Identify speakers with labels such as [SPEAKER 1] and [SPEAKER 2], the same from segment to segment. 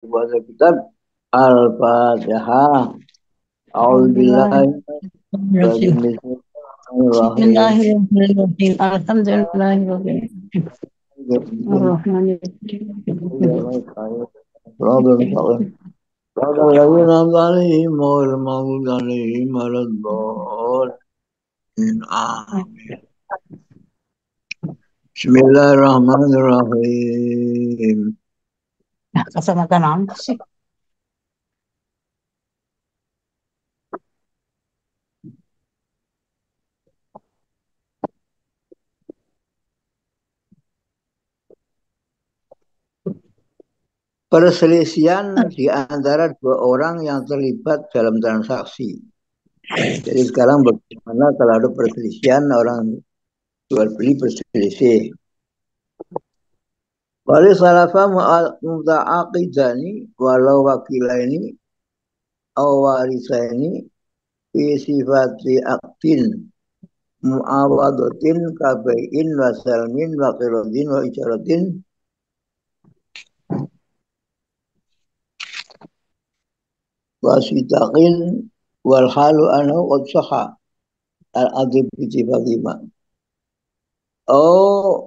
[SPEAKER 1] Baca kitab Al-Fatihah. A'udzubillahi
[SPEAKER 2] Bismillahirrahmanirrahim.
[SPEAKER 1] Bismillahirrahmanirrahim.
[SPEAKER 2] Bismillahirrahmanirrahim. Alhamdulillahirrahmanirrahim. Ar-Rahmanirrahim.
[SPEAKER 1] Bismillahirrahmanirrahim.
[SPEAKER 2] Nah, kacamata naon sih?
[SPEAKER 1] Perselisihan di antara dua orang yang terlibat dalam transaksi. Jadi sekarang bagaimana kalau ada perselisihan orang jual beli berselisih. Wali salafa muta'aqidani walau wakilaini aw warisaini fi sifati aqtin mu'awadatin kabai'in wa salmin wa qiradin wa isyaratin wa sitaqin wal halu anhu qad saha al-adib bi sifatima aw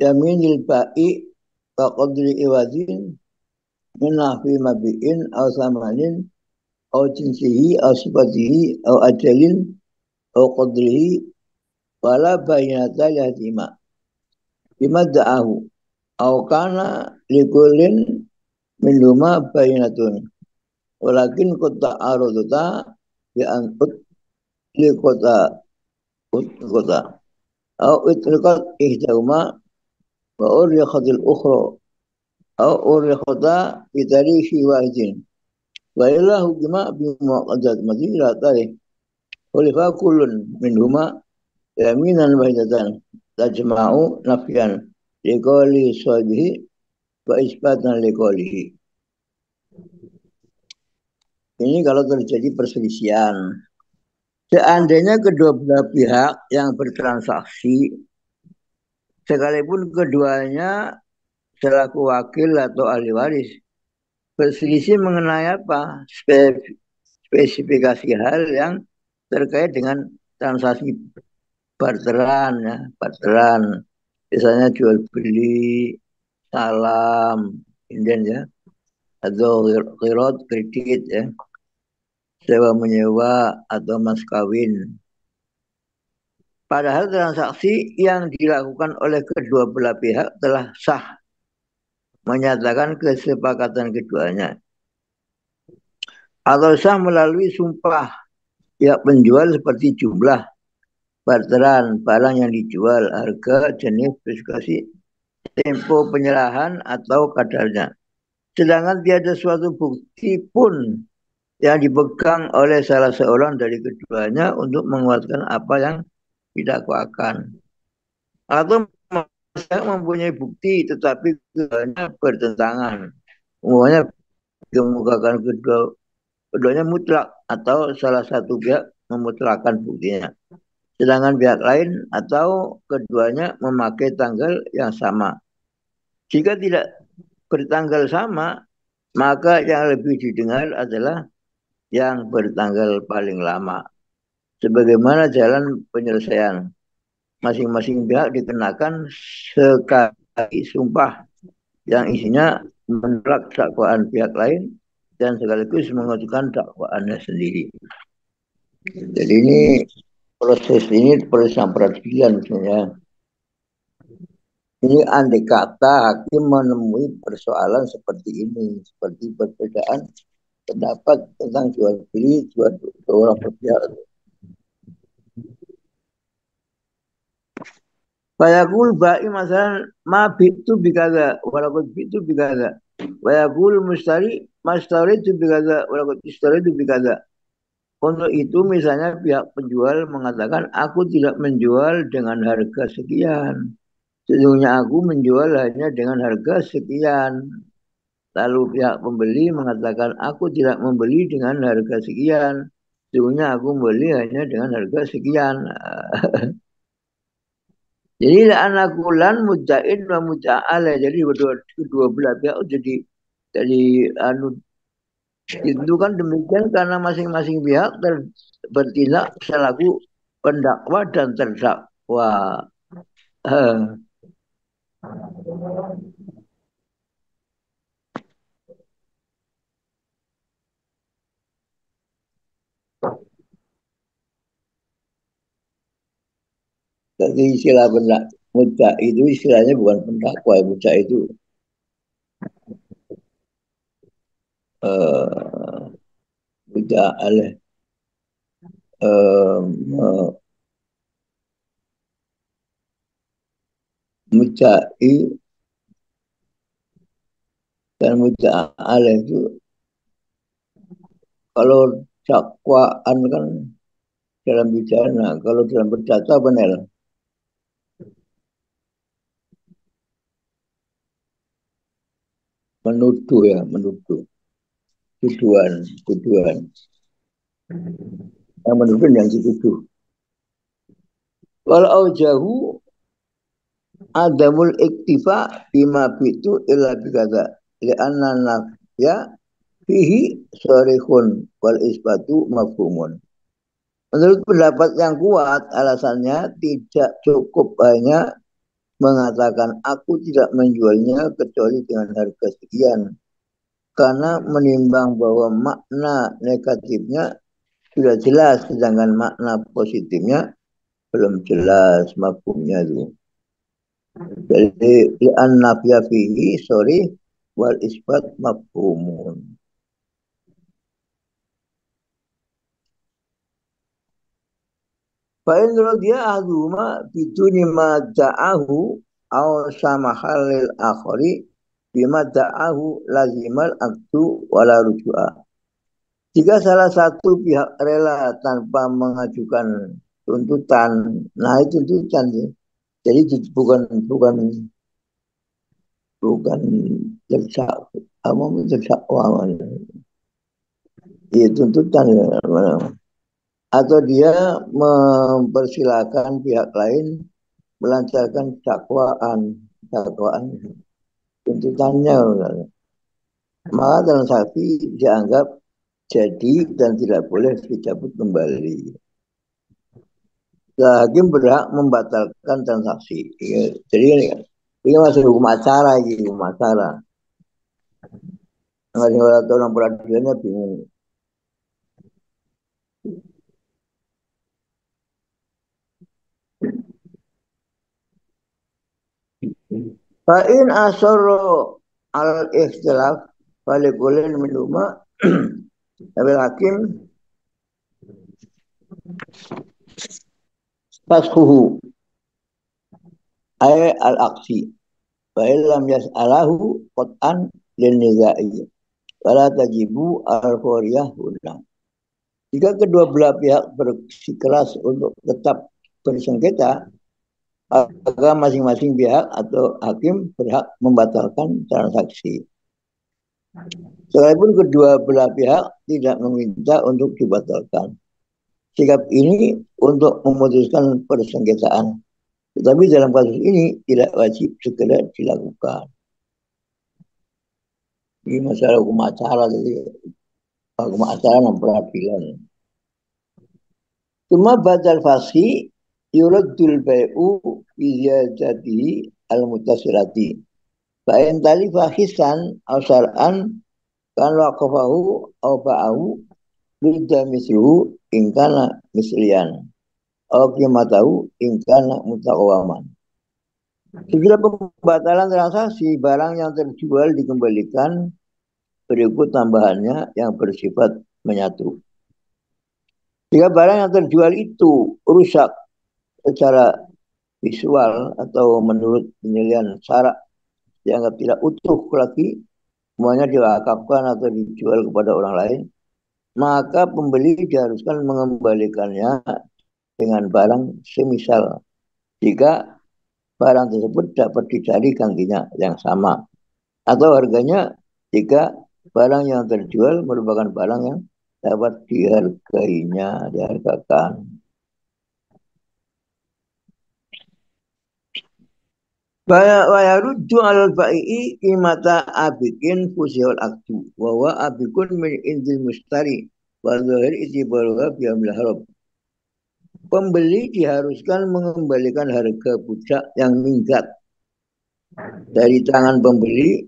[SPEAKER 1] yaminil ba'i wa qadri iwadin minna fi mabi'in aw samanin aw jinsihi aw sifatihi aw ajalin aw qadrihi wala bayinata yahdima bima da'ahu aw kana likulin minhuma bayinatun walakin kota arodota bi antut likota kota aw itrikat ihdahuma wa urikhatil ukhra aw urikhata bitarihi wahidin wa illa hukima bi muqaddad madina tarikh walifa kullun minhuma yaminan wahidatan tajma'u nafyan liqali sahibihi wa isbatan liqalihi. Ini kalau terjadi perselisihan. Seandainya kedua belah pihak yang bertransaksi, sekalipun keduanya selaku wakil atau ahli waris, berselisih mengenai apa? Spesifikasi hal yang terkait dengan transaksi barteran, ya, barteran. Misalnya jual beli, salam, inden ya, atau qirad kredit ya, sewa menyewa atau mas kawin. Padahal transaksi yang dilakukan oleh kedua belah pihak telah sah, menyatakan kesepakatan keduanya. Atau sah melalui sumpah pihak penjual seperti jumlah barteran barang yang dijual, harga, jenis, spesifikasi, tempo penyerahan atau kadarnya. Sedangkan tiada suatu bukti pun yang dipegang oleh salah seorang dari keduanya untuk menguatkan apa yang didakwakan. Atau mempunyai bukti tetapi keduanya bertentangan. Umumnya dikemukakan keduanya mutlak atau salah satu pihak memutlakan buktinya. Sedangkan pihak lain atau keduanya memakai tanggal yang sama. Jika tidak bertanggal sama, maka yang lebih didengar adalah yang bertanggal paling lama. Sebagaimana jalan penyelesaian. Masing-masing pihak dikenakan sekali sumpah yang isinya menolak dakwaan pihak lain dan sekaligus mengajukan dakwaannya sendiri. Jadi ini proses ini proses peradilan misalnya. Ini andai kata hakim menemui persoalan seperti ini, seperti perbedaan pendapat tentang jual beli dua orang pihak. Fayaqul ba'i masalan ma bitu bikaza walaqad bitu bikaza. Fayaqul mustari itu bikaza walaqad itu bikaza. Untuk itu misalnya pihak penjual mengatakan aku tidak menjual dengan harga sekian. Sesungguhnya aku menjual hanya dengan harga sekian. Lalu pihak pembeli mengatakan aku tidak membeli dengan harga sekian. Sesungguhnya aku membeli hanya dengan harga sekian. Jadi anak bulan mudain wa muda'ala. Jadi kedua belah pihak jadi Jadi itu kan demikian karena masing-masing pihak bertindak selaku pendakwa dan terdakwa. Jadi istilah muda itu istilahnya bukan pendakwa, muda itu muda oleh mudai dan muda aleh itu kalau dakwaan kan dalam pidana, kalau dalam perdata benar menuduh ya, menuduh tuduhan, tuduhan. Yang menuduh yang dituduh. Walau jauh adamul iktifa bima bitu illa bikata li'anna nafya fihi sorihun wal isbatu mafhumun. Menurut pendapat yang kuat, alasannya tidak cukup hanya mengatakan aku tidak menjualnya kecuali dengan harga sekian. Karena menimbang bahwa makna negatifnya sudah jelas, sedangkan makna positifnya belum jelas mafhumnya itu. Jadi li'an nafya fihi sorry wal isbat mafhumun. Fa'in dia ahduma biduni ma da'ahu aw sama halil akhari bima da'ahu lazimal aktu wala ruju'a. Jika salah satu pihak rela tanpa mengajukan tuntutan, nah itu tuntutan ya. Jadi bukan bukan bukan terdakwa, ya tuntutan ya. Atau dia mempersilahkan pihak lain melancarkan dakwaan tuntutannya, maka transaksi dianggap jadi dan tidak boleh dicabut kembali. Hakim berhak membatalkan transaksi. Jadi ini masih hukum acara, hukum acara. Nggak tahu orang peradilannya bingung. Fa'in asoro al-ikhtilaf falikulen minuma Nabil Hakim faskuhu ay al-aksi fa'in lam yas'alahu qot'an lin nizai wala tajibu al-khuriyah ulang. Jika kedua belah pihak bersikeras untuk tetap bersengketa, maka masing-masing pihak atau hakim berhak membatalkan transaksi. Sekalipun kedua belah pihak tidak meminta untuk dibatalkan. Sikap ini untuk memutuskan persengketaan. Tetapi dalam kasus ini tidak wajib segera dilakukan. Ini masalah hukum acara, jadi hukum acara dan peradilan. Cuma badal fasi yuradul bai'u izadati al-mutasirati. Fa'in tali fahisan aw syar'an kan waqafahu aw ba'ahu bida misluhu ingkana mislian aw qimatahu ingkana mutaqawaman. Setelah pembatalan transaksi, barang yang terjual dikembalikan berikut tambahannya yang bersifat menyatu. Jika barang yang terjual itu rusak secara visual atau menurut penilaian syarak dianggap tidak utuh lagi, semuanya diwakafkan atau dijual kepada orang lain, maka pembeli diharuskan mengembalikannya dengan barang semisal jika barang tersebut dapat dicari gantinya yang sama atau harganya jika barang yang terjual merupakan barang yang dapat dihargakan. Bayaruddu alal fa'i'i qimata abikin fusiul aktu. Wa abikun min indil mustari. Wa zahir itibaruha bihamil harab. Pembeli diharuskan mengembalikan harga puncak yang minggat dari tangan pembeli.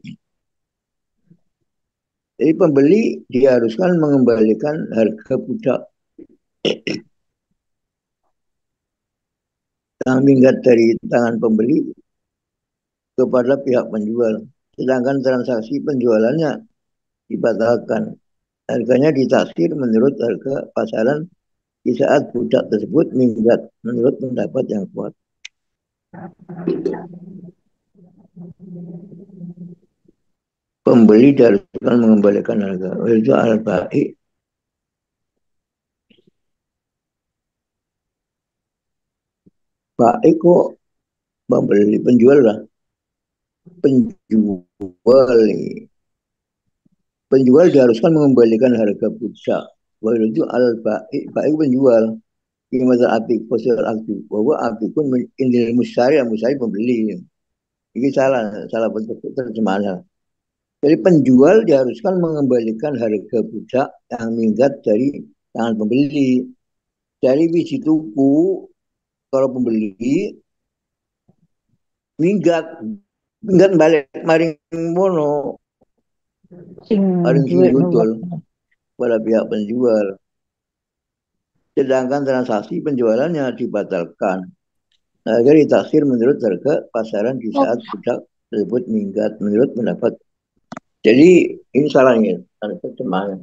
[SPEAKER 1] Jadi pembeli diharuskan mengembalikan harga puncak yang minggat dari tangan pembeli kepada pihak penjual. Sedangkan transaksi penjualannya dibatalkan. Harganya ditaksir menurut harga pasaran di saat budak tersebut minggat menurut pendapat yang kuat. Pembeli diharuskan mengembalikan harga. Itu al-ba'i. Ba'i kok pembeli, penjual lah. Penjual. Penjual diharuskan mengembalikan harga puncak. Itu al-ba'i. Ba'i penjual. Qimata api fosil aktif. Bahwa api pun indil musari, musari pembeli. Ini salah bentuk terjemahannya. Jadi penjual diharuskan mengembalikan harga puncak yang minggat dari tangan pembeli. Dari biji tuku, kalau pembeli minggat balik maring mono, maring sing dodol pada pihak penjual. Sedangkan transaksi penjualannya dibatalkan. Harga ditaksir menurut harga pasaran di saat budak tersebut minggat menurut pendapat. Jadi ini salahnya, ada terjemahan.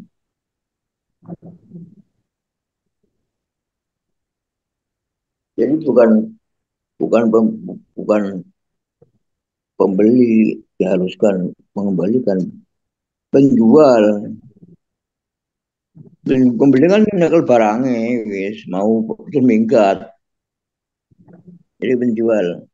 [SPEAKER 1] Jadi bukan pembeli diharuskan mengembalikan, penjual. Pembeli kan nyekel barangnya, wis mau terus minggat. Jadi penjual.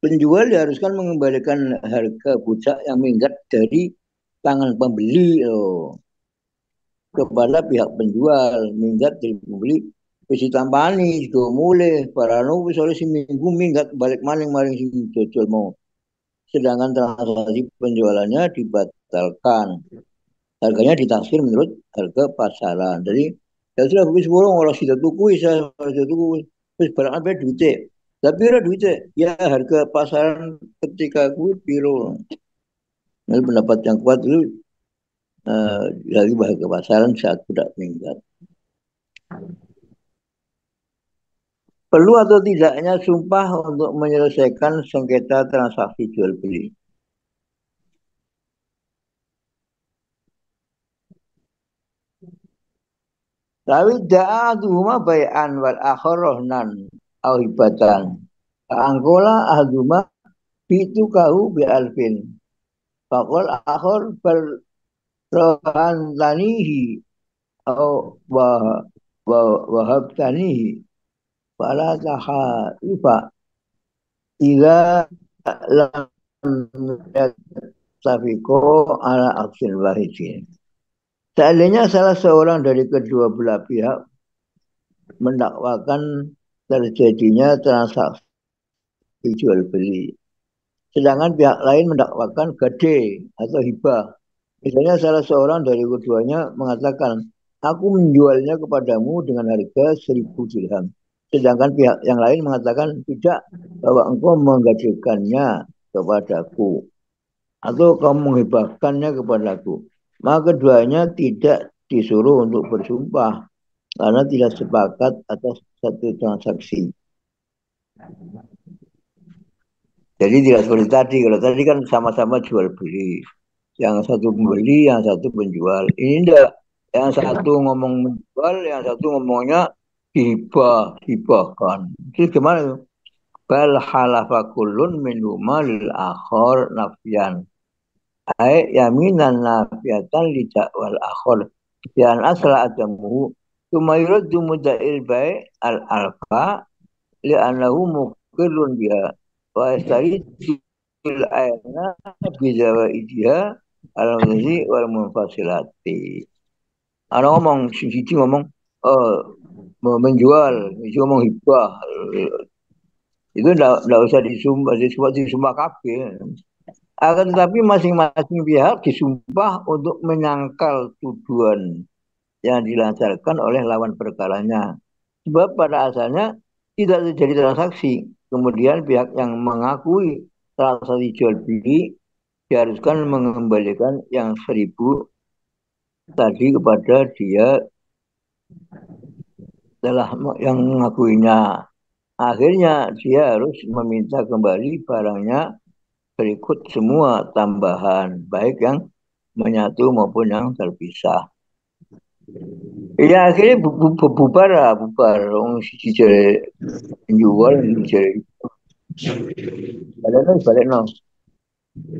[SPEAKER 1] Penjual diharuskan mengembalikan harga puncak yang minggat dari tangan pembeli loh, kepada pihak penjual. Minggat dari pembeli wis ditampani juga mulai parano wis oleh seminggu minggat balik maring sing dodol mau. Sedangkan transaksi penjualannya dibatalkan. Harganya ditaksir menurut harga pasaran. Jadi ya sudah wis borong orang sudah tuku saya sudah tuku wis barang apa duitnya. Tapi ada duitnya ya harga pasaran ketika gue piro. Nah, pendapat yang kuat itu lagi harga pasaran saat budak minggat. Perlu atau tidaknya sumpah untuk menyelesaikan sengketa transaksi jual beli? Tapi da'aduhuma bay'an wal akhir rohnan au hibatan. Angkola ahaduma itu kau bi alfin. Fakol akhir berrohan tanihi au wahab tanihi. Fala tahalifa ila lam yatafiko ala aksin wahidin. Seandainya salah seorang dari kedua belah pihak mendakwakan terjadinya transaksi jual beli, sedangkan pihak lain mendakwakan gade atau hibah. Misalnya salah seorang dari keduanya mengatakan, aku menjualnya kepadamu dengan harga 1.000 dirham. Sedangkan pihak yang lain mengatakan, tidak, bahwa engkau menggadekannya kepadaku. Atau kamu menghibahkannya kepadaku. Maka keduanya tidak disuruh untuk bersumpah karena tidak sepakat atas satu transaksi. Jadi tidak seperti tadi. Kalau tadi kan sama-sama jual beli. Yang satu pembeli, yang satu penjual. Ini enggak. Yang satu ngomong menjual, yang satu ngomongnya hibahkan. Terus gimana itu? Bal halafa kullun minhuma lil akhor nafyan. Ai yaminan nafiyatan li wal akhor. Yan asla adamu Tuma yuraddu muda'il bai' al-alfa li'annahu muqirrun biha wa yastaridul ayna bizawa'idiha al-muzi wal munfasilati. Ada ngomong, siji ngomong eh menjual, siji ngomong hibah. Itu enggak usah disumpah kabeh. Akan tetapi masing-masing pihak disumpah untuk menyangkal tuduhan yang dilancarkan oleh lawan perkaranya. Sebab pada asalnya tidak terjadi transaksi. Kemudian pihak yang mengakui transaksi jual beli diharuskan mengembalikan yang 1.000 tadi kepada dia telah yang mengakuinya. Akhirnya dia harus meminta kembali barangnya berikut semua tambahan, baik yang menyatu maupun yang terpisah. Ya akhirnya bubar lah, bubar. Orang sisi jari jual, sisi jari balik no.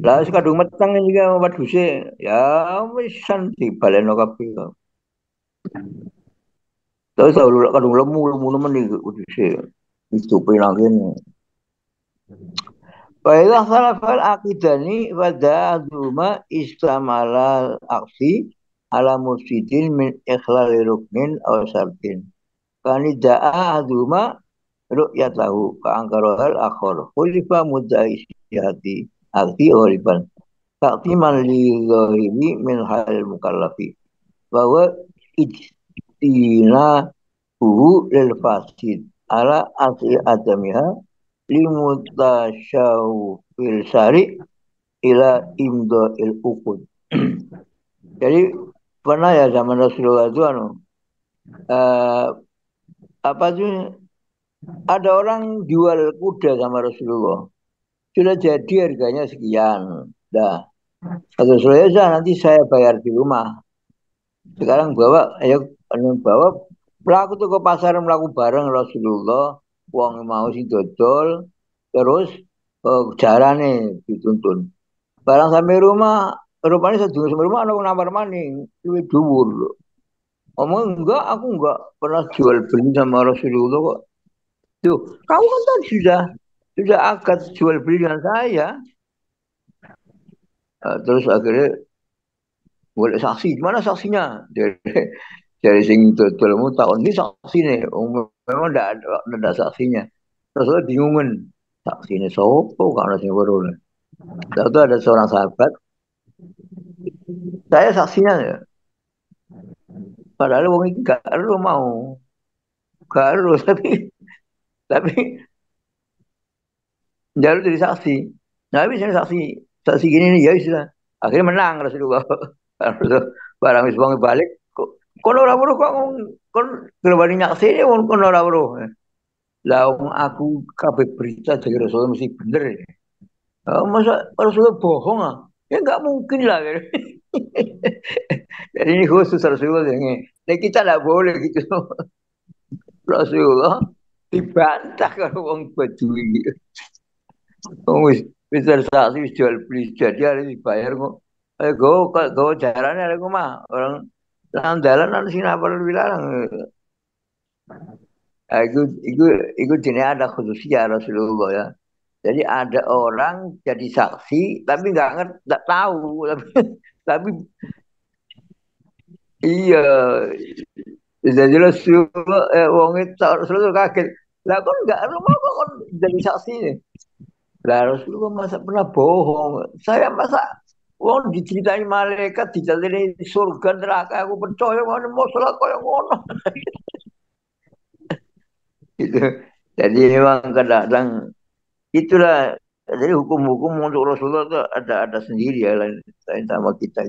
[SPEAKER 1] Lah sekadung metang juga obat duse. Ya wis santi balik no kabeh. Terus kalau kadung lemu nemen iki duse. Itu penangin. Baiklah salah fal akidani pada azuma istamalal aksi ala mufsidin min ikhlali ruknin aw syartin. Kanida'a azuma ru'yatahu ka'angkarohal akhor. Khulifa mudda'i istihati arti ghaliban. Taktiman li zahiri min hal mukallafi. Bahwa ijtina lil fasid ala asli adamiha limutasyawu fil syari ila imdo il ukud. Jadi pernah ya zaman Rasulullah itu apa tuh ada orang jual kuda sama Rasulullah. Sudah jadi harganya sekian. Dah. Kata Rasulullah, nanti saya bayar di rumah. Sekarang bawa, ayo bawa pelaku tuh ke pasar melaku bareng Rasulullah. Uang mau sih dodol. Terus jarane dituntun. Barang sampai rumah, rupanya sedulur sampai rumah anak nampar maning. Duit dhuwur. Ngomong enggak, aku enggak pernah jual beli sama Rasulullah kok. Tuh, kamu kan tadi sudah akad jual beli dengan saya. Terus akhirnya boleh saksi, gimana saksinya? Dari sing dodolmu tahun ini saksi nih, memang ada saksinya. Terus bingungin, saksi ini sopo karena sing baru. Lalu ada seorang sahabat, saya saksinya ya. Padahal wong ini gak perlu mau, gak perlu tapi jalur jadi saksi. Nah, habis ini saksi gini nih ya sudah. Akhirnya menang Rasulullah. Barang wis wong balik kok kono ora weruh kok kon gerobani nyaksine wong kono ora weruh. Lah aku kabeh berita dari Rasulullah mesti bener ya. Masa Rasulullah bohong ah? Ya nggak mungkin lah. Jadi ini khusus Rasulullah ini. Nah, kita nggak boleh gitu. Rasulullah dibantah kalau wong Badui. Wis saksi wis jual beli jadi harus dibayar kok. Go jarane aku mah orang landalan nang sing apa dilarang. Nah, itu jenis ada khususnya Rasulullah ya. Jadi ada orang jadi saksi tapi nggak ngerti, nggak tahu tapi iya jadi Rasulullah wong itu Rasulullah kaget. Lah kan nggak mau kok jadi saksi. Lah Rasulullah masa pernah bohong. Saya masa wong diceritain malaikat diceritain surga neraka aku percaya mana masalah kaya ngono. Gitu. Jadi memang kadang-kadang itulah jadi hukum-hukum untuk Rasulullah itu ada sendiri ya lain sama kita.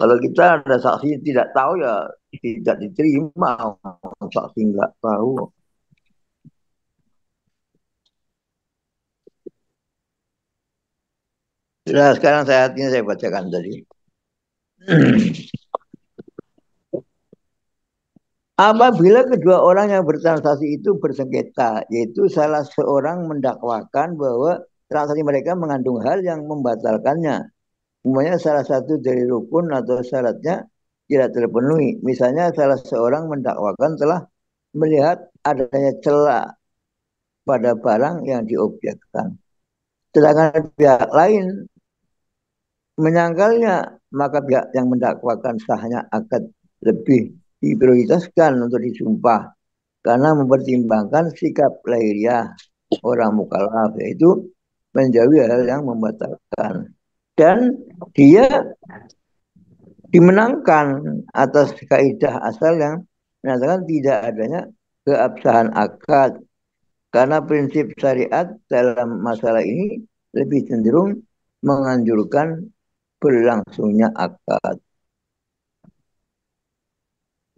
[SPEAKER 1] Kalau kita ada saksi tidak tahu ya tidak diterima saksi nggak tahu. Sudah sekarang saatnya saya bacakan tadi. Apabila kedua orang yang bertransaksi itu bersengketa, yaitu salah seorang mendakwakan bahwa transaksi mereka mengandung hal yang membatalkannya. Umpamanya salah satu dari rukun atau syaratnya tidak terpenuhi. Misalnya salah seorang mendakwakan telah melihat adanya celah pada barang yang diobjekkan. Sedangkan pihak lain menyangkalnya, maka pihak yang mendakwakan sahnya akad lebih diprioritaskan untuk disumpah karena mempertimbangkan sikap lahiriah orang mukallaf, yaitu menjauhi hal yang membatalkan, dan dia dimenangkan atas kaidah asal yang menyatakan tidak adanya keabsahan akad, karena prinsip syariat dalam masalah ini lebih cenderung menganjurkan berlangsungnya akad.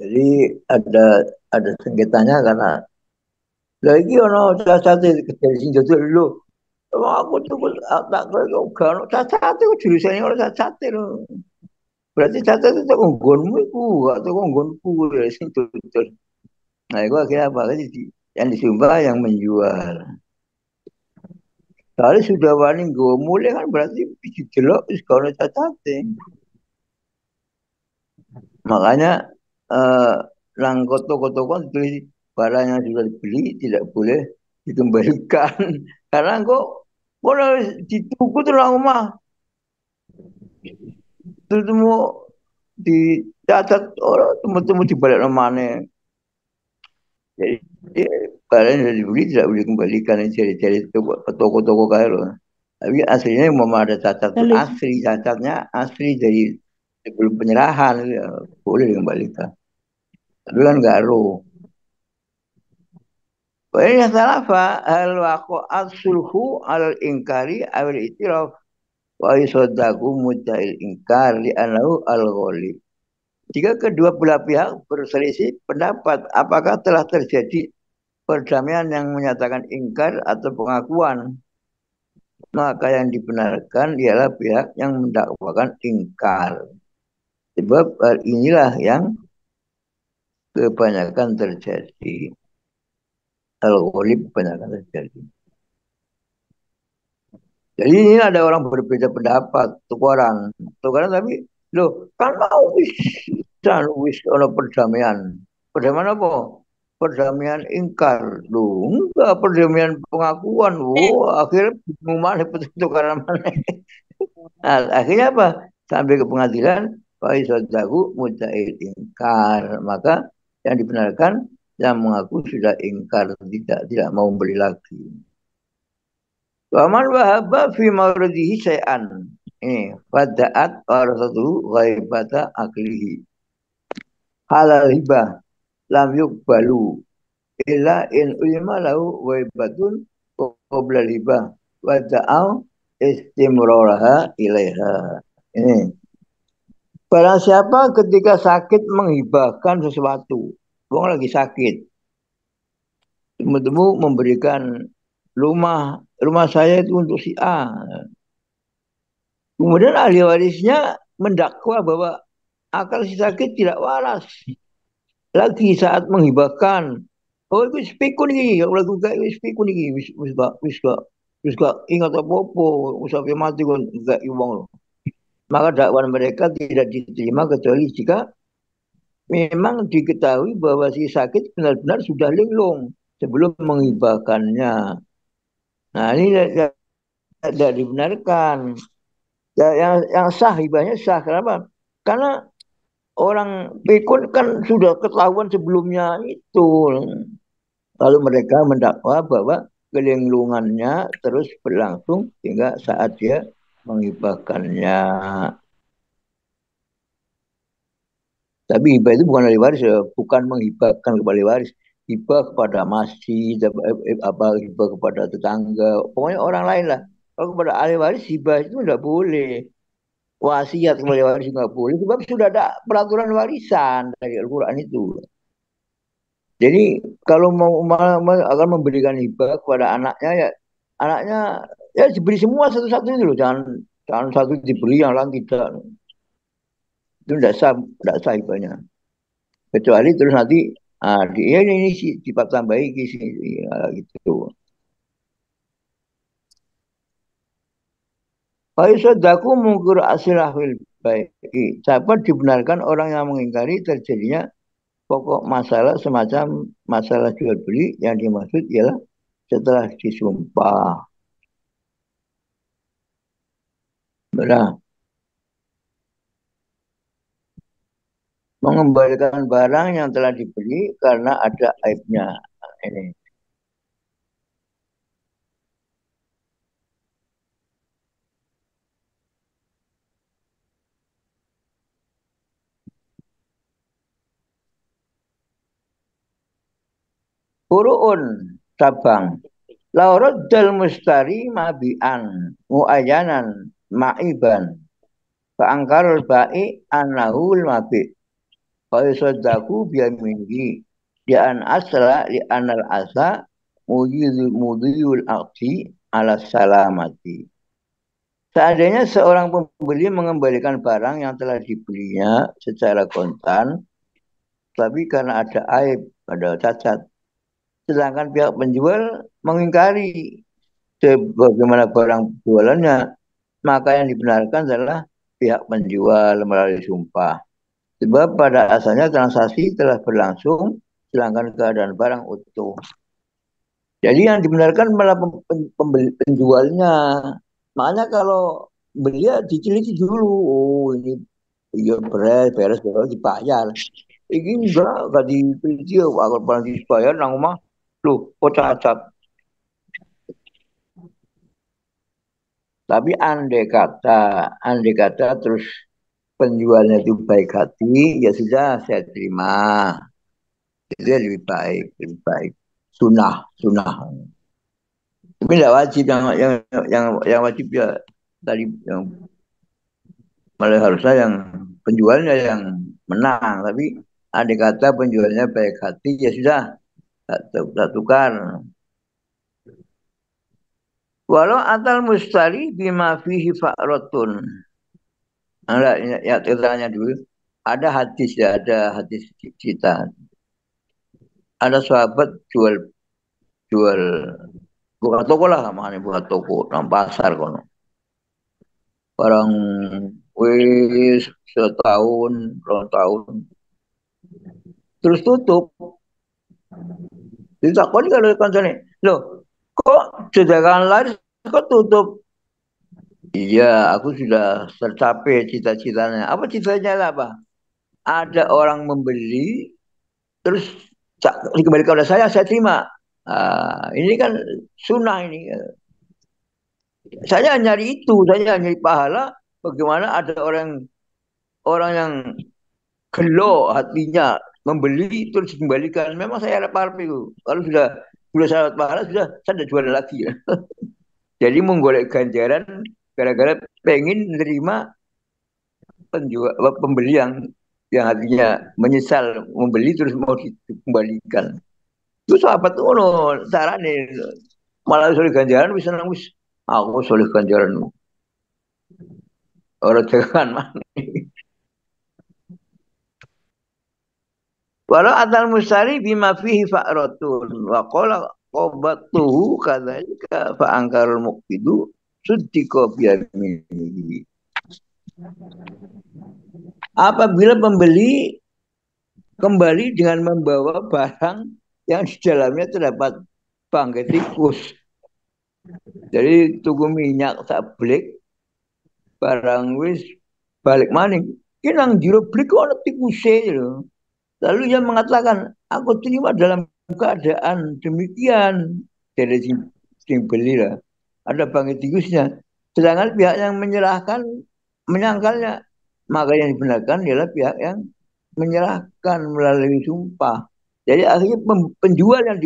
[SPEAKER 1] Jadi ada sengketanya karena lagi ono cacat dari sing jodoh lho. Aku tuh tak kira kan cacat itu jurusannya orang cacat itu. Berarti cacat itu nggonmu iku, atau nggonku ya sing jodoh. Nah, itu akhirnya apa? Yang disumpah yang menjual. Kalau sudah wani gue mulai kan berarti biji jelok wis kalau cacat. Makanya eh, nang toko-toko ditulis barang yang sudah dibeli tidak boleh dikembalikan karena kok kalau dituku tuh rumah temu dicatat orang temu-temu di balik mana, jadi barang yang sudah dibeli tidak boleh dikembalikan, cari-cari toko-toko kaya loh. Tapi aslinya mau ada cacat tuh asli, cacatnya asli dari sebelum penyerahan ya, boleh dikembalikan. Tapi kan nggak roh. Wa in ikhtalafa hal waqa'a sulhu al inkari awil itiraf wa yusaddaqu mudda'il inkar li annahu al ghalib. Jika kedua belah pihak berselisih pendapat apakah telah terjadi perdamaian yang menyatakan ingkar atau pengakuan, maka yang dibenarkan ialah pihak yang mendakwakan ingkar. Sebab hal inilah yang kebanyakan terjadi. Al-ghalib kebanyakan terjadi. Jadi ini ada orang berbeda pendapat, tukaran tapi loh kan mau wis ono perdamaian. Perdamaian apa? Perdamaian ingkar. Loh, enggak perdamaian pengakuan. Wah, akhirnya bingung mana tukaran mana. Nah, akhirnya apa? Sampai ke pengadilan, Faizadahu muddail ingkar. Maka yang dibenarkan yang mengaku sudah ingkar, tidak mau beli lagi. Waman wahaba fi mauridihi syai'an. Ini fada'at warasatuhu ghaibata aklihi. Halal hibah lam yukbalu illa in ulima lahu ghaibatun qabla hibah wada'au istimroraha ilaiha. Ini barang siapa ketika sakit menghibahkan sesuatu, wong lagi sakit, temu-temu memberikan rumah saya itu untuk si A. Kemudian ahli warisnya mendakwa bahwa akal si sakit tidak waras lagi saat menghibahkan. Oh, itu spikun ini, kalau lagu gak spikun ini, wis gak ingat apa-apa, sampai mati kan gak iwang. Maka dakwaan mereka tidak diterima kecuali jika memang diketahui bahwa si sakit benar-benar sudah linglung sebelum menghibahkannya. Nah, ini tidak dibenarkan. Ya, yang sah hibahnya sah. Kenapa? Karena orang pikun kan sudah ketahuan sebelumnya itu. Lalu mereka mendakwa bahwa kelinglungannya terus berlangsung hingga saat dia menghibahkannya. Tapi hibah itu bukan ahli waris ya, bukan menghibahkan kepada ahli waris. Hibah kepada masjid, apa hibah kepada tetangga, pokoknya orang lain lah. Kalau kepada ahli waris hibah itu tidak boleh. Wasiat kepada waris nggak boleh, sebab sudah ada peraturan warisan dari Al-Quran itu. Jadi kalau mau akan memberikan hibah kepada anaknya ya anaknya ya diberi semua satu-satu itu loh, jangan satu diberi yang lain tidak. Itu tidak sah hibahnya. Kecuali terus nanti ya ini sih tambahi sini gitu. Faisadaku mungkir asilahil baik. Dapat dibenarkan orang yang mengingkari terjadinya pokok masalah semacam masalah jual beli yang dimaksud ialah setelah disumpah. Nah, mengembalikan barang yang telah dibeli karena ada aibnya. Nah, ini. Furu'un cabang. Lauradal mustari mabi'an mu'ayyanan ma'iban. Fa'angkarul ba'i anahul mabi'. Fa'isodaku biaminggi. Di'an asla li'anal asa mudiyul aksi ala salamati. Seandainya seorang pembeli mengembalikan barang yang telah dibelinya secara kontan, tapi karena ada aib, ada cacat, sedangkan pihak penjual mengingkari sebagaimana barang jualannya, maka yang dibenarkan adalah pihak penjual melalui sumpah. Sebab pada asalnya transaksi telah berlangsung, sedangkan keadaan barang utuh. Jadi yang dibenarkan malah penjualnya. Makanya kalau beli ya diteliti dulu. Oh ini iya beres baru dibayar. Ini enggak diteliti. Kalau barang dibayar nang rumah, loh kok cacat. Tapi andai kata terus penjualnya itu baik hati, ya sudah saya terima. Itu ya lebih baik. Sunah. Tapi tidak wajib yang wajib ya tadi yang malah harusnya yang penjualnya yang menang. Tapi andai kata penjualnya baik hati, ya sudah tak tukar. Walau atal mustari bima fihi fa'rotun. Nah, ya tanya dulu. Ada hadis cerita. Ada sahabat jual buka toko lah, mana buka toko nang pasar kono. Barang wis setahun, 2 tahun, terus tutup. Ditakoni kalau kancane, loh kok dagangan laris kok tutup? Iya, aku sudah tercapai cita-citanya. Apa cita-citanya apa? Ada orang membeli, terus dikembalikan oleh saya terima. Ini kan sunnah ini. Saya nyari itu, saya nyari pahala. Bagaimana ada orang orang yang gelo hatinya membeli terus dikembalikan. Memang saya harap itu. Kalau sudah saya dapat pahala sudah saya tidak jual lagi. Ya. Jadi menggolek ganjaran gara-gara pengen menerima pembeli yang hatinya menyesal membeli terus mau dikembalikan. Itu sahabat tuh no, carane malah soleh ganjaran bisa nangis. Aku soleh ganjaran orang jangan mana. Walau atal musari bima fihi fa'ratun wa qala qabatuhu kadzalika fa angkarul muqbidu suddiko biyaminihi. Apabila pembeli kembali dengan membawa barang yang di dalamnya terdapat bangkai tikus. Jadi tuku minyak sablek barang wis balik maning. Ki nang jero blik kok ana tikuse lho. Lalu ia mengatakan, aku terima dalam keadaan demikian. Dari sing beli lah. Ada bangkai tikusnya. Sedangkan pihak yang menyerahkan menyangkalnya. Maka yang dibenarkan adalah pihak yang menyerahkan melalui sumpah. Jadi akhirnya penjual yang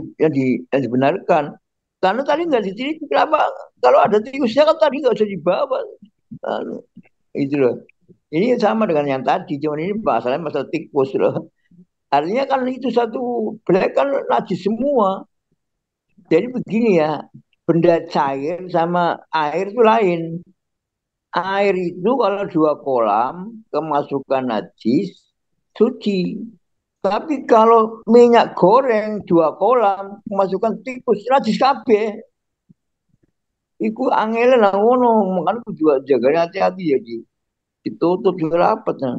[SPEAKER 1] dibenarkan. Karena tadi nggak diteliti kenapa kalau ada tikusnya kan tadi nggak usah dibawa. Lalu, itu loh. Ini sama dengan yang tadi, cuman ini masalahnya masalah tikus loh. Artinya kan itu satu black kan najis semua. Jadi begini ya, benda cair sama air itu lain. Air itu kalau 2 kolam kemasukan najis suci. Tapi kalau minyak goreng 2 kolam kemasukan tikus najis kabeh. Iku angel lah ngono, makanya aku juga jaganya hati-hati ya ditutup juga rapat. Nah.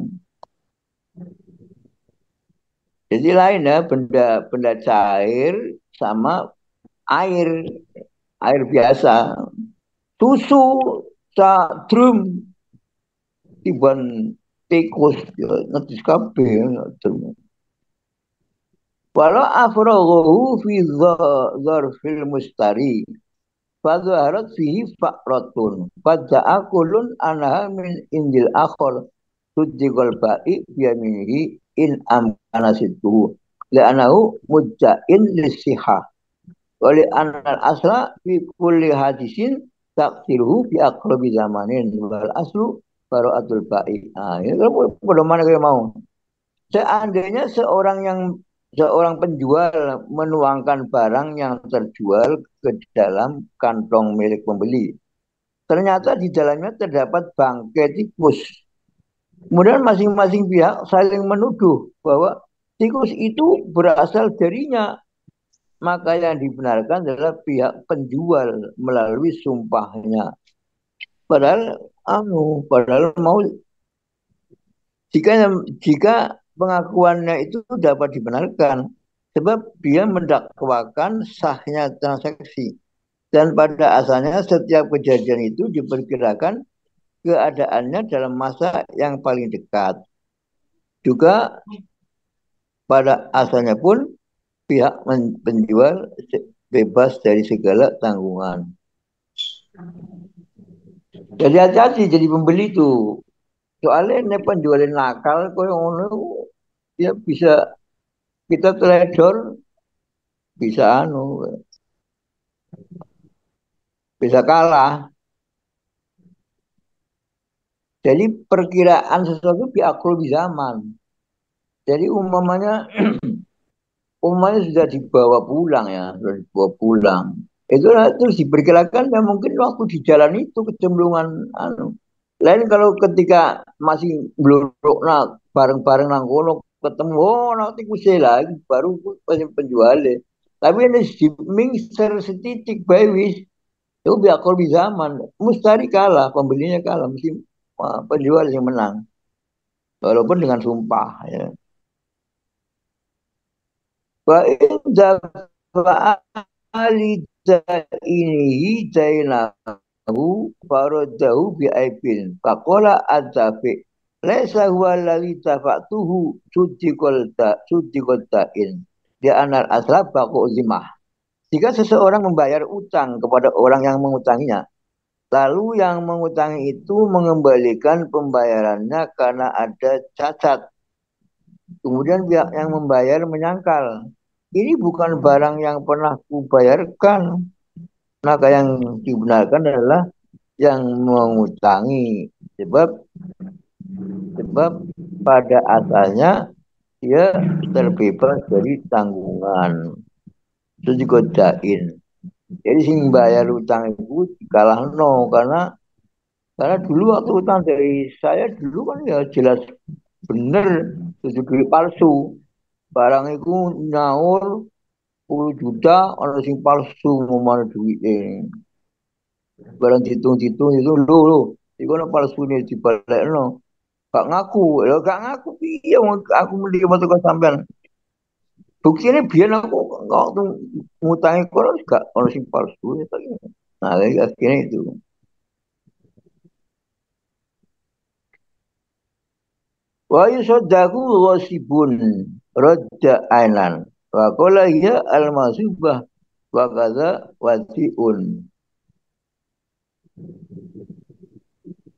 [SPEAKER 1] Jadi lain ya benda cair sama air air biasa. Susu sa drum tiban tikus ya ngetis kabeh ya. Walau afraghahu fi dzarfil mustari fadhaharat fihi faqratun fadza'a kullun anha min injil akhar tuddiqal ba'i biyaminihi in amkana situhu li'anahu mujja'in lisihah wali anal asla fi kulli hadisin takdiruhu bi aqrabi zamanin wal aslu bara'atul ba'i. Nah, ini kan mana kayak mau. Seandainya seorang penjual menuangkan barang yang terjual ke dalam kantong milik pembeli. Ternyata di dalamnya terdapat bangkai tikus. Kemudian masing-masing pihak saling menuduh bahwa tikus itu berasal darinya. Maka yang dibenarkan adalah pihak penjual melalui sumpahnya. Padahal mau jika pengakuannya itu dapat dibenarkan, sebab dia mendakwakan sahnya transaksi. Dan pada asalnya setiap kejadian itu diperkirakan keadaannya dalam masa yang paling dekat. Juga pada asalnya pun pihak penjual bebas dari segala tanggungan. Jadi hati-hati jadi pembeli itu. Soalnya ini penjualin nakal, dia bisa kita teledor, bisa bisa kalah. Jadi perkiraan sesuatu di zaman. Jadi umpamanya sudah dibawa pulang ya, sudah dibawa pulang. Itu terus diperkirakan ya mungkin waktu di jalan itu kecenderungan lain kalau ketika masih belum bareng-bareng nang kono ketemu nanti kusih lagi baru penjualnya. Tapi ini ming setitik bayi itu biar kalau di zaman mustari kalah, pembelinya kalah, mesti penjual yang menang. Walaupun dengan sumpah ya. Wa inda fa'alida ini jainahu faradahu bi'aibin. Faqala adzafi laisa huwa alladhi tafa'tuhu suddiqal ta'in. Dia anal aslab baqu zimah. Jika seseorang membayar utang kepada orang yang mengutanginya, lalu yang mengutangi itu mengembalikan pembayarannya karena ada cacat. Kemudian pihak yang membayar menyangkal, ini bukan barang yang pernah kubayarkan. Maka yang dibenarkan adalah yang mengutangi. Sebab pada asalnya dia terbebas dari tanggungan. Itu digodain. Jadi sing bayar utang itu kalah no karena dulu waktu utang dari saya dulu kan ya jelas bener itu duit palsu. Barang itu nyaur 10 juta orang sing palsu ngomong duit barang dihitung-hitung itu lo iku ono palsu nih dibalekno gak ngaku lho gak ngaku piye aku mesti metu ke sampean buktine biyen aku waktu ngutangi kono gak ono sing palsu nah akhirnya itu wa yusaddaku ghasibun radda ainan wa qala hiya al-masubah wa kadza wasiun.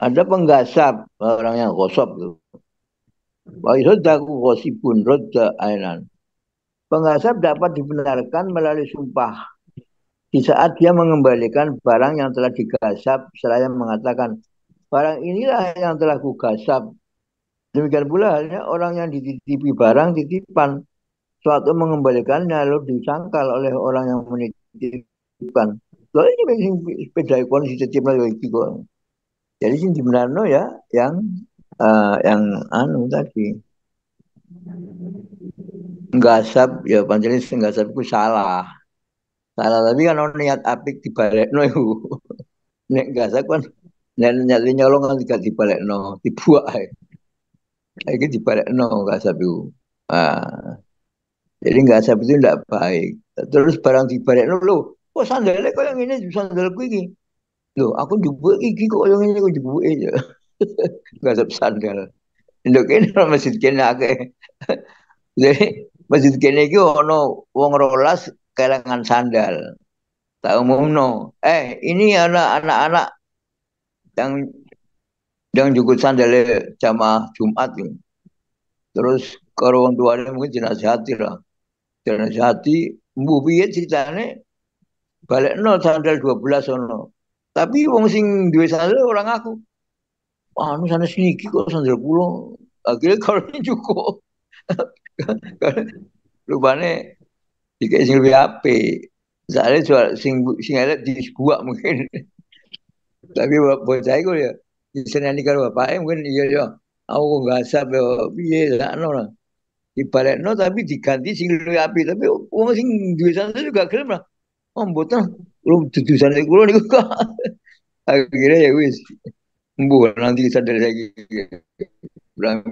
[SPEAKER 1] Ada penggasap orang yang gosop tuh. Wa yusaddaku ghasibun radda ainan. Penggasap dapat dibenarkan melalui sumpah di saat dia mengembalikan barang yang telah digasap seraya mengatakan barang inilah yang telah kugasap. Demikian pula halnya orang yang dititipi barang titipan suatu mengembalikannya lalu disangkal oleh orang yang menitipkan. Loh ini sepeda ikon si titip lagi kok. Jadi sih dibenarno ya yang tadi nggasap ya panjenengan sing nggasap iku salah. Salah tapi kan ono niat apik dibalekno iku. Nek nggasap kan nek niat nyolong kan gak dibalekno, dibuak ae. Iki dibalekno nggasap iku. Ah, jadi nggasap itu tidak baik. Terus barang dibalekno lho, kok sandalnya kok yang ini sandalku iki. Loh, aku njupuk iki kok yang ini kok njupuk aja. Nggasap sandal. Nduk kene masjid kene akeh. Jadi masjid kene iki ono wong rolas kelangan sandal. Tak umumno. Ini anak-anak yang jukut sandalnya jamaah Jumat ini. Terus kalau orang tuanya mungkin dinasihati lah. Dinasihati, mbuh piye ceritane balik no sandal 12 ono. Tapi wong sing duwe sandal orang aku. Wah, anu sana sini kok sandal pulau. Akhirnya kalau ini cukup. Rupanya jika sing lebih apik. Soalnya soal sing elek dibuat mungkin. Tapi bocah iku ya diseneni karo bapake mungkin iya ya. Aku nggak asap ya piye sakno lah. Dibalekno tapi diganti sing luwih apik. Tapi wong sing duwe sandal juga gelem lah. Oh, mboten lu dudu sandal kula niku kok. Akhirnya ya wis. Mbuh nanti sandal lagi. Bilang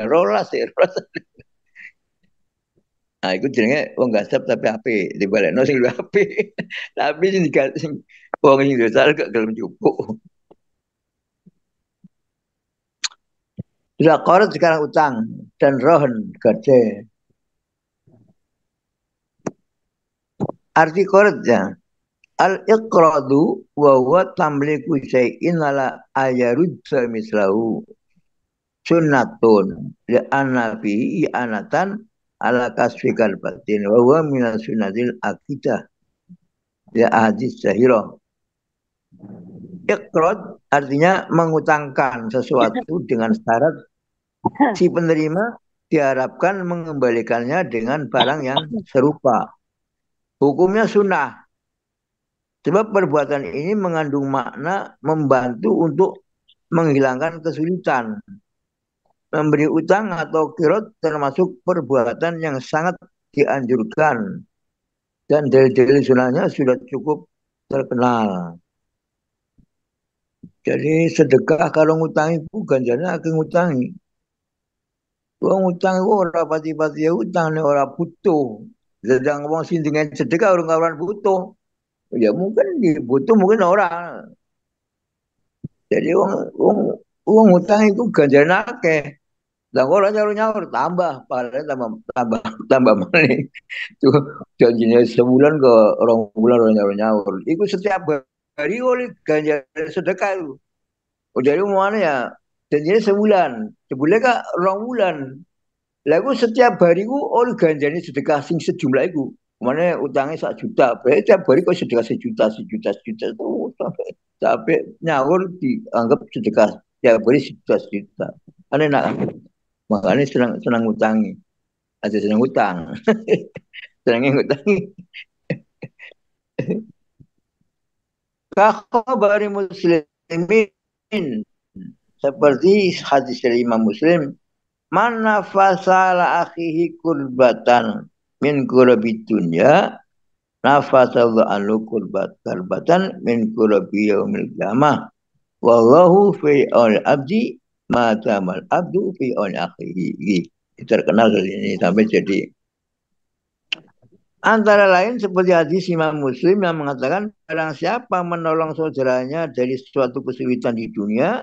[SPEAKER 1] rolas ya, rolas. Nah, itu jenenge wong gasep tapi apik, dibalekno sing luwih apik. Tapi sing diganti sing wong sing dosa gak gelem cukup. Sudah koret sekarang utang dan rohen gede. Arti koret ya. Al-iqradu wa huwa tamliku syai'in ala ayarudza mislahu. Sunnatun li anna fihi anatan ala kasfikal batin wa huwa minas sunnatil akidah ya hadis sahirah. Iqrad artinya mengutangkan sesuatu dengan syarat si penerima diharapkan mengembalikannya dengan barang yang serupa. Hukumnya sunnah. Sebab perbuatan ini mengandung makna membantu untuk menghilangkan kesulitan. Memberi utang atau kirot termasuk perbuatan yang sangat dianjurkan. Dan dalil-dalil sunnahnya sudah cukup terkenal. Jadi sedekah kalau ngutangi itu ganjarnya akan ngutangi. Wong utang itu orang pati-pati ya utang nih orang butuh. Sedang wong sing dengan sedekah orang butuh. Ya mungkin butuh mungkin orang. Jadi wong utang itu ganjaran akeh. Dan orang nyaur tambah, padahal tambah maling. Tuh janjinya sebulan ke orang bulan orang nyaur. Itu setiap hari oleh ganjaran sedekah itu. Oh, jadi mana ya? Janjinya sebulan kak orang bulan. Lalu setiap hari ku oleh ganjarannya sedekah sing sejumlah itu. Mana utangnya 1 juta, berarti tiap hari kok sedekah sejuta tuh sampai nyaur dianggap sedekah tiap hari sejuta. Aneh nak, makanya senang utangi, ada senang utang, senang utangi. Kabar muslimin seperti hadis dari Imam Muslim, mana fasala akhihi kurbatan min kurabi dunya nafasallahu anhu kurbatan min kurabi yaumil qiyamah wallahu fi al abdi ma tamal abdu fi al akhihi. Terkenal ini sampai jadi antara lain seperti hadis Imam Muslim yang mengatakan barang siapa menolong saudaranya dari suatu kesulitan di dunia,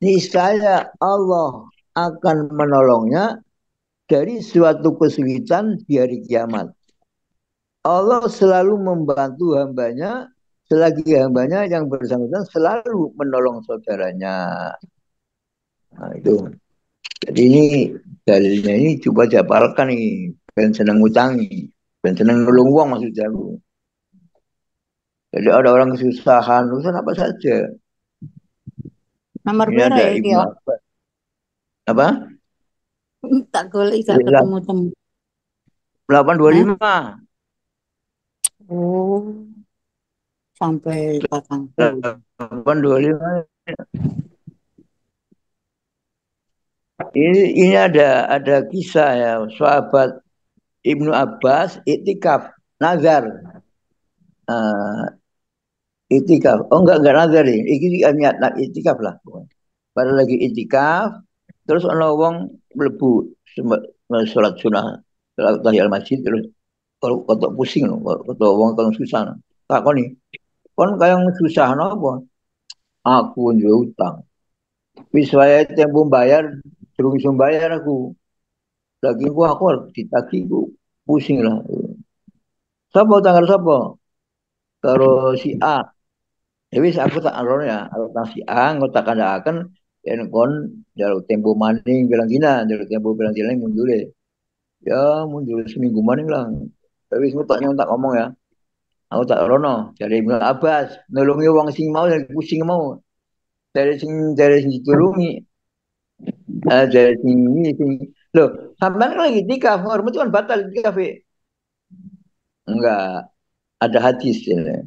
[SPEAKER 1] niscaya Allah akan menolongnya dari suatu kesulitan di hari kiamat. Allah selalu membantu hambanya selagi hambanya yang bersangkutan selalu menolong saudaranya. Nah, itu. Jadi ini dalilnya ini coba dihafalkan nih, ben seneng ngutangi, ben seneng nolong uang maksudnya aku. Jadi ada orang kesusahan, urusan apa saja.
[SPEAKER 2] Nomor
[SPEAKER 1] Ini
[SPEAKER 2] berapa
[SPEAKER 1] ada
[SPEAKER 2] ya iki
[SPEAKER 1] Ibnu
[SPEAKER 2] ya?
[SPEAKER 1] Abbas. Apa?
[SPEAKER 2] Tak golek gak ketemu temu.
[SPEAKER 1] 825.
[SPEAKER 2] Oh, sampai 80.
[SPEAKER 1] 825. Ini ada kisah ya, sahabat Ibnu Abbas itikaf nazar. Itikaf. Oh enggak nazar ini. Iki niat itikaf lah. Pada lagi itikaf, terus ana wong mlebu salat sunah, salat tahiyat masjid terus kalau kotok pusing loh, kotok wong kalau susah. Takoni, kon kaya susah napa? Aku nduwe utang. Wis wae tempo bayar Durung iso bayar aku. Lagi aku harus ditagih aku pusing lah. Sapa tanggal sapa? Karo si A. Ya wis aku tak alon ya, aku tak si A ngotak kandhakaken yen kon jaluk tempo maning bilang dina, jaluk tempo bilang dina mundur deh. Ya mundur seminggu maning lah. Tapi wis ngotak nyontak ngomong ya. Aku tak rono, dari Ibnu Abbas, nolongi wong sing mau dan pusing mau. Dari sing ditulungi, dari sing ini sing. Loh, sampean kan lagi tikaf, hormat kan batal tikaf. Enggak, ada hadis ya.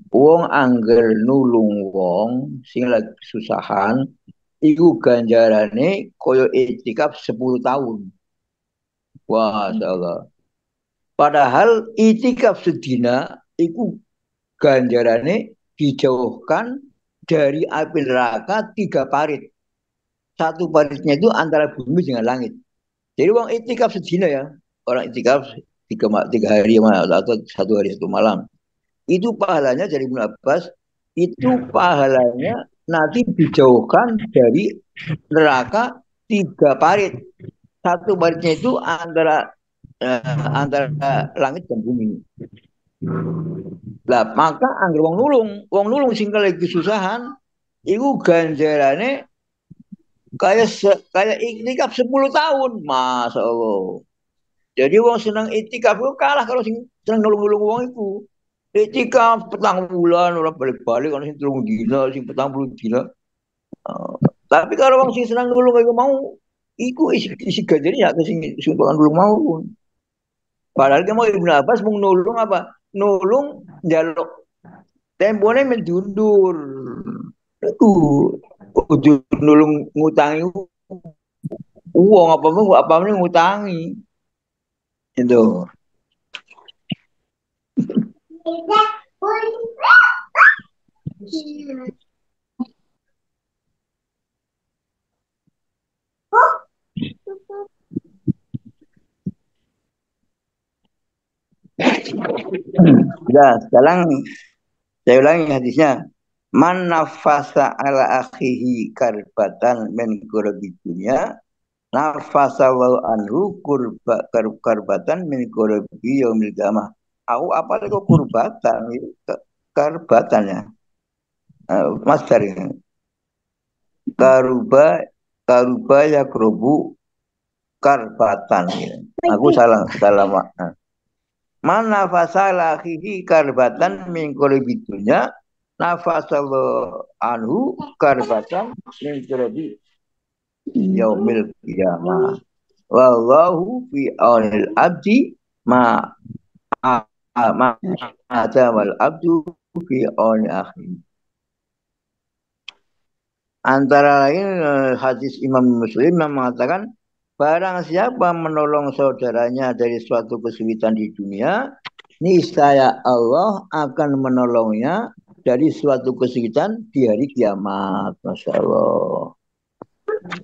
[SPEAKER 1] Wong angger nulung wong sing lagi kesusahan, iku ganjarane koyo itikaf 10 tahun. Wah, Allah. Padahal itikaf sedina iku ganjarane dijauhkan dari api neraka 3 parit. Satu paritnya itu antara bumi dengan langit. Jadi wong itikaf sedina ya, orang itikaf 3 hari atau 1 hari 1 malam. Itu pahalanya dari Ibnu Abbas, itu pahalanya nanti dijauhkan dari neraka 3 parit. Satu paritnya itu antara langit dan bumi. Lah maka anggar wong nulung sing lagi kesusahan, itu ganjarane kayak iktikaf 10 tahun, Masya Allah. Jadi wong seneng itikaf itu kalah kalau sing seneng nulung-nulung wong itu. Itikaf petang bulan orang balik-balik orang sing 3 dina, sing petang puluh dina. Uh, tapi kalau wong sing seneng nulung iku mau iku isi ganjane ya ke sing sumbangan nulung mau. Padahal dia mau Ibnu Abbas mau nulung apa? Nulung jaluk tempone menjundur. Itu kudu nulung ngutangi uang apa ngutangi itu. Ya, sekarang saya ulangi hadisnya. Man nafasa ala akhihi karbatan min kurabi dunya nafasa wa anhu karbatan min kurabi yaumil qiyamah. Aku apa itu kurbatan karbatan ya. Master ini. Karuba karuba ya kerubu karbatan ya. Aku salah salah makna. Man nafasa ala akhihi karbatan min kurabi dunya nafasallahu anhu karbatan min kurabi yaumil qiyamah. Wallahu fi aunil abdi ma ma wal abdu fi auni akhi. Antara lain hadis Imam Muslim yang mengatakan barang siapa menolong saudaranya dari suatu kesulitan di dunia, niscaya Allah akan menolongnya dari suatu kesulitan di hari kiamat. Masya Allah.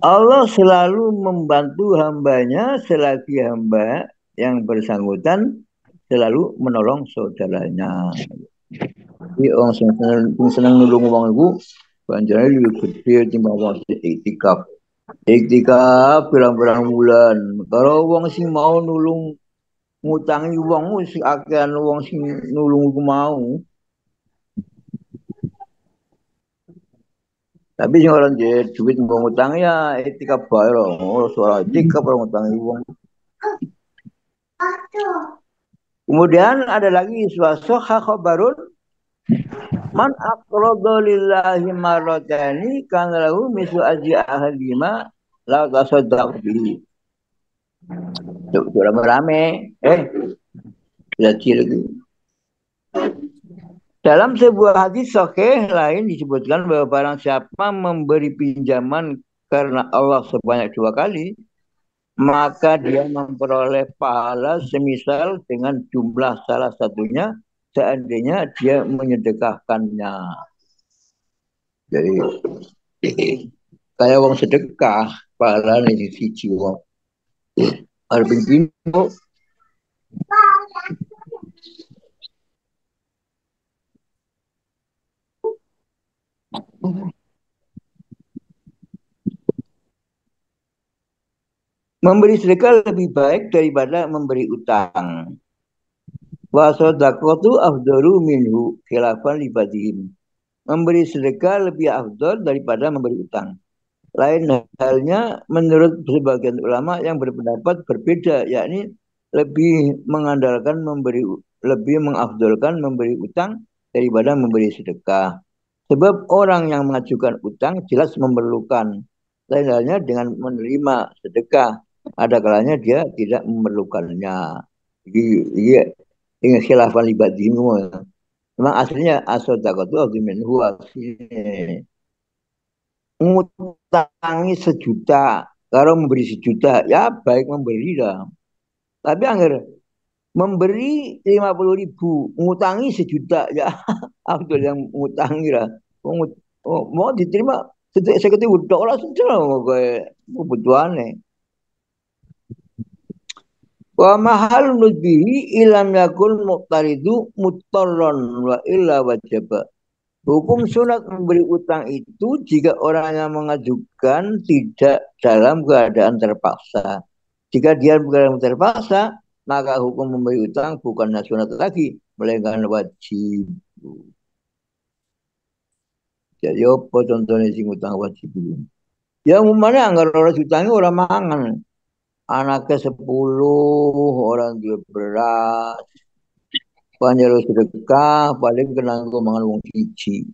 [SPEAKER 1] Allah selalu membantu hambanya selagi hamba yang bersangkutan selalu menolong saudaranya. Jadi orang senang nulung wong iku banjane luwih gede timbang wong iktikaf. Iktikaf pirang-pirang bulan. Kalau wong sing mau nulung ngutangi wong sing akehan wong sing nulung iku mau. Tapi sing orang jadi duit mau ngutang ya iktikaf bae lho. Oh, soal iktikaf orang ngutangi wong. Kemudian ada lagi suatu khabarun man aqrada lillahi maradani kan lahu misu aji ahadima la tasaddaq bihi. Itu rame-rame. Jadi lagi. Dalam sebuah hadis sahih lain disebutkan bahwa barang siapa memberi pinjaman karena Allah sebanyak 2 kali, maka dia memperoleh pahala semisal dengan jumlah salah satunya seandainya dia menyedekahkannya. Jadi kayak wong sedekah, pahala nih siji wong. Arep pindho. Memberi sedekah lebih baik daripada memberi utang. Wa sadaqatu afdalu minhu khilafan libadihim. Memberi sedekah lebih afdal daripada memberi utang. Lain halnya menurut sebagian ulama yang berpendapat berbeda, yakni lebih mengandalkan lebih mengafdalkan memberi utang daripada memberi sedekah. Sebab orang yang mengajukan utang jelas memerlukan. Lain halnya dengan menerima sedekah. Ada kalanya dia tidak memerlukannya. Jadi, ini khilafan libadimu. Memang aslinya asodaqatu minhu aslinya. Ngutangi sejuta. Kalau memberi sejuta, ya baik memberi lah. Tapi akhir memberi 50.000, ngutangi sejuta, ya Abdul yang ngutangi lah. Mau diterima seketika udah lah sudah mau kayak kebutuhannya. Wa mahal nudbihi ilam yakul muqtaridu mutarron wa illa wajaba. Hukum sunat memberi utang itu jika orang yang mengajukan tidak dalam keadaan terpaksa. Jika dia bukan terpaksa, maka hukum memberi utang bukanlah sunat lagi, melainkan wajib. Jadi apa contohnya sing utang wajib itu? Ya umumnya anggar orang jutangi orang mangan. Anaknya 10, orang dia beras. Panjang sedekah, paling kena mangan wong siji.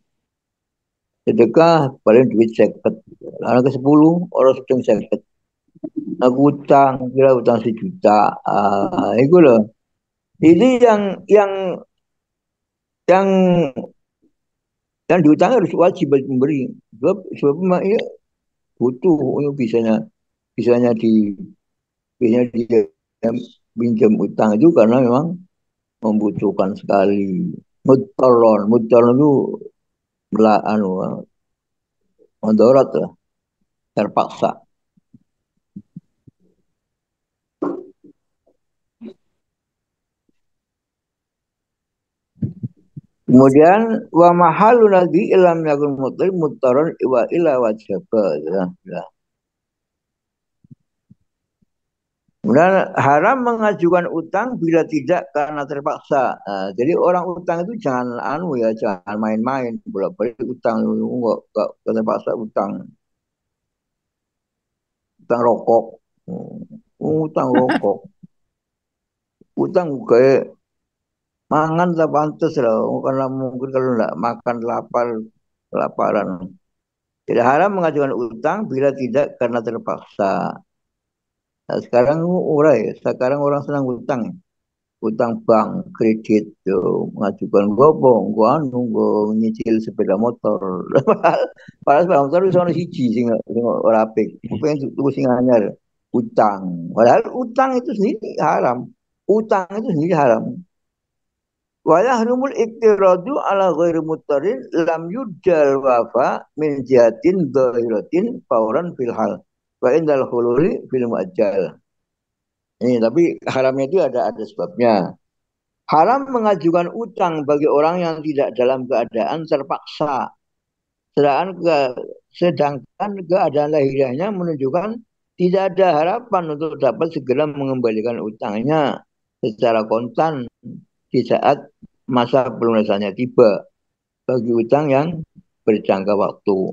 [SPEAKER 1] Sedekah, paling duit 50. Anaknya 10, orang sedang 50. Aku utang, kira utang 1 juta. Itu loh. Ini yang yang diutang harus wajib memberi. Sebab ini butuh untuk bisanya di biasanya dia pinjam utang itu karena memang membutuhkan sekali. Mudtalon itu anu, mendarat lah, terpaksa. Kemudian wa mahalu lagi ilam yakun mutaron wa ila wajaba. Ya. Kemudian haram mengajukan utang bila tidak karena terpaksa. Nah, jadi orang utang itu jangan jangan main-main, bolak-balik utang, enggak terpaksa utang rokok, utang rokok, utang kayak mangan tak pantas lah, karena mungkin kalau enggak makan kelaparan. Jadi haram mengajukan utang bila tidak karena terpaksa. Nah, sekarang orang senang utang. Utang bank, kredit, mengajukan gua anu, gua nyicil sepeda motor. Padahal sepeda motor itu sono siji sing ora apik. Pengen tuku sing anyar. Utang. Padahal utang itu sendiri haram. Utang itu sendiri haram. Wa yahrumul iktiradu ala ghairi muttarin lam yudjal wafa min jihatin dhahiratin fauran fil hal. Wa indal hululi fil muajjal. Ini tapi haramnya itu ada sebabnya. Haram mengajukan utang bagi orang yang tidak dalam keadaan terpaksa. Sedangkan keadaan lahiriahnya menunjukkan tidak ada harapan untuk dapat segera mengembalikan utangnya secara kontan di saat masa pelunasannya tiba bagi utang yang berjangka waktu.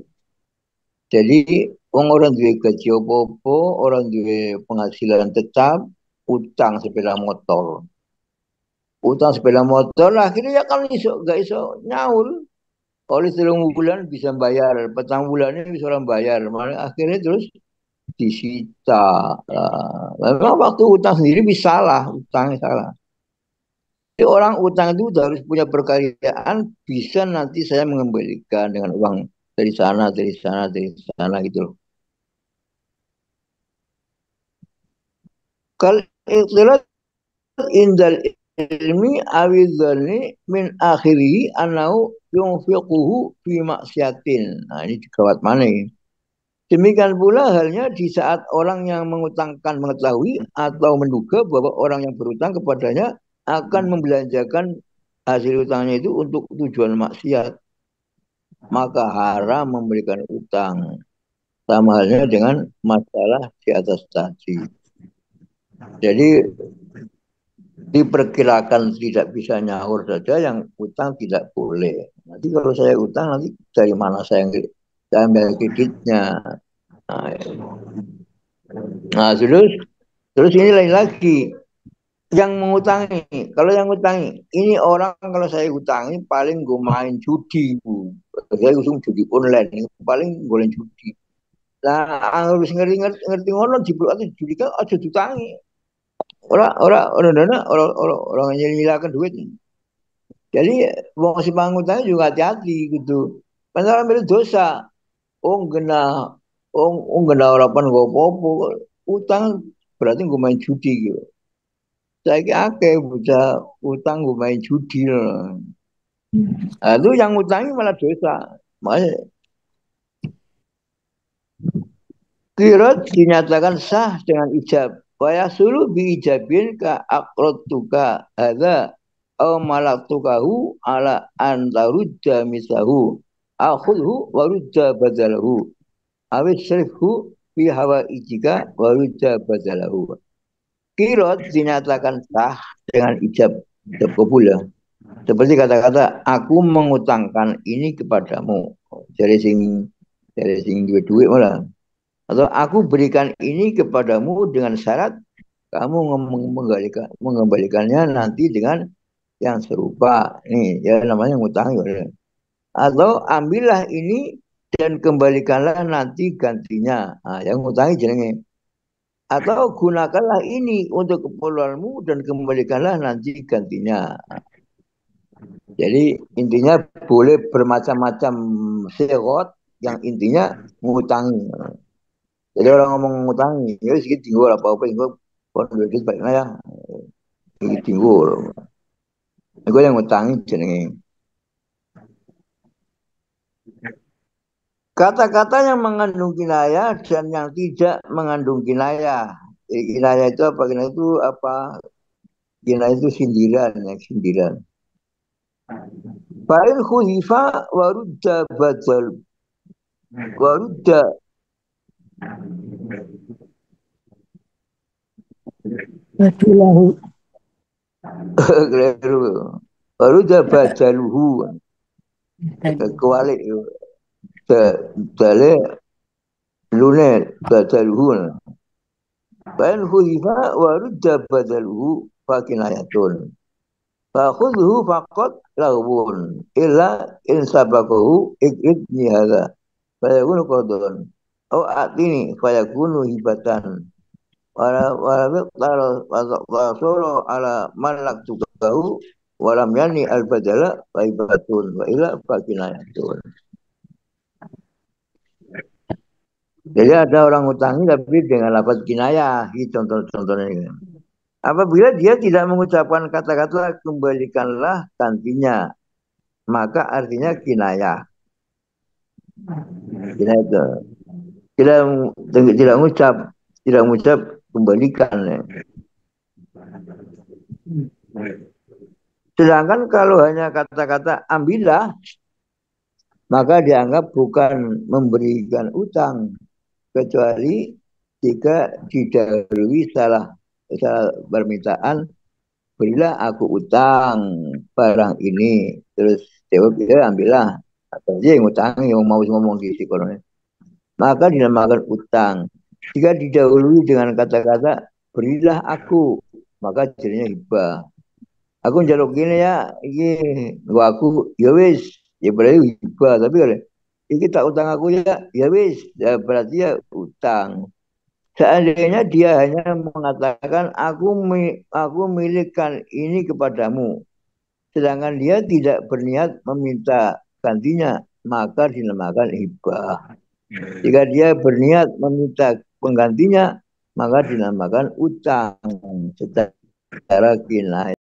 [SPEAKER 1] Jadi orang duwe gaji opo-opo, orang duwe penghasilan tetap, utang sepeda motor. Utang sepeda motor lah akhirnya ya kalau gak iso nyaur. Oleh 3 bulan bisa bayar, 4 bulan ini bisa orang bayar. Malah akhirnya terus disita. Memang waktu utang sendiri bisa salah, utangnya salah. Jadi orang utang itu harus punya perkayaan, bisa nanti saya mengembalikan dengan uang dari sana, dari sana, dari sana gitu loh. Kalau ikhtilat indal ilmi awidhani min akhiri anau yunfiquhu fi maksiatin. Nah ini gawat mana ini. Demikian pula halnya di saat orang yang mengutangkan mengetahui atau menduga bahwa orang yang berutang kepadanya akan membelanjakan hasil utangnya itu untuk tujuan maksiat. Maka haram memberikan utang. Sama halnya dengan masalah di atas tadi. Jadi diperkirakan tidak bisa nyaur saja, yang utang tidak boleh. Nanti kalau saya utang, nanti dari mana saya ambil kreditnya? Nah, terus ini lain lagi yang mengutangi. Kalau yang ngutangi, ini orang kalau saya utangi paling gue main judi, Bu. Saya usung judi online, ini paling gue judi. Nah, harus ngerti ngono jibruk atau judi kan aja diutangi. Orang nyilakan duit. Jadi wong si pangutang juga hati-hati gitu. Karena ambil dosa. Oh kena, kena harapan gue popo. Utang berarti gue main judi gitu. Saya akeh bocah utang gue main judi loh. Nah, itu yang utangi malah dosa. Makanya kirot dinyatakan sah dengan ijab. Waya suruh biijabin ka akrotuka ada au malaktukahu ala antarudda misahu akhudhu warudda badalahu awis syarifhu fi hawa ijika warudda badalahu. Kirot dinyatakan sah dengan ijab kabul ya. Seperti kata-kata aku mengutangkan ini kepadamu. Dari sing duit malah. Atau aku berikan ini kepadamu dengan syarat kamu mengembalikannya nanti dengan yang serupa. Ini ya namanya ngutang. Ya. Atau ambillah ini dan kembalikanlah nanti gantinya. Nah, yang ngutangi jenenge. Atau gunakanlah ini untuk keperluanmu dan kembalikanlah nanti gantinya. Jadi intinya boleh bermacam-macam syarat yang intinya ngutangi. Jadi orang ngomong ngutangi, ya sedikit tinggal apa-apa tinggal kon duit baiknya ya, sedikit tinggal. Gue yang ngutangi jenenge. Kata-kata yang mengandung kinayah dan yang tidak mengandung kinayah. Jadi kinayah itu apa? Kinayah itu apa? Kinayah itu sindiran, ya sindiran. Fa'in khulifa warudda badal warudda
[SPEAKER 2] Badalahu.
[SPEAKER 1] warudda badaluhu kewalik dale luner badaluhu. Fa'in khulifa warudda badaluhu fakinayatun. Fakhudhu faqat lahun illa in sabaqahu ikidni hadha fayakunu qadon au atini fayakunu hibatan wala solo ala man laktukahu walam yani al badala wa ibatun wa ila fakinayatun. Jadi ada orang utangi tapi dengan lafaz kinayah, ini contoh-contohnya. Apabila dia tidak mengucapkan kata-kata kembalikanlah gantinya, maka artinya kinayah. Kinayah itu tidak tidak mengucap kembalikan. Ya. Sedangkan kalau hanya kata-kata ambillah, maka dianggap bukan memberikan utang, kecuali jika didahului salah permintaan, berilah aku utang barang ini, terus jawab ya ambillah, atau dia yang utang yang mau ngomong di psikolognya, maka dinamakan utang. Jika didahului dengan kata-kata berilah aku, maka jadinya hibah. Aku njaluk gini ya, ini gua aku ya wis, ya berarti hibah. Tapi kalau ini tak utang aku ya wis, ya berarti ya utang. Seandainya dia hanya mengatakan aku milikkan ini kepadamu, sedangkan dia tidak berniat meminta gantinya, maka dinamakan hibah. Jika dia berniat meminta penggantinya, maka dinamakan utang secara kinayah.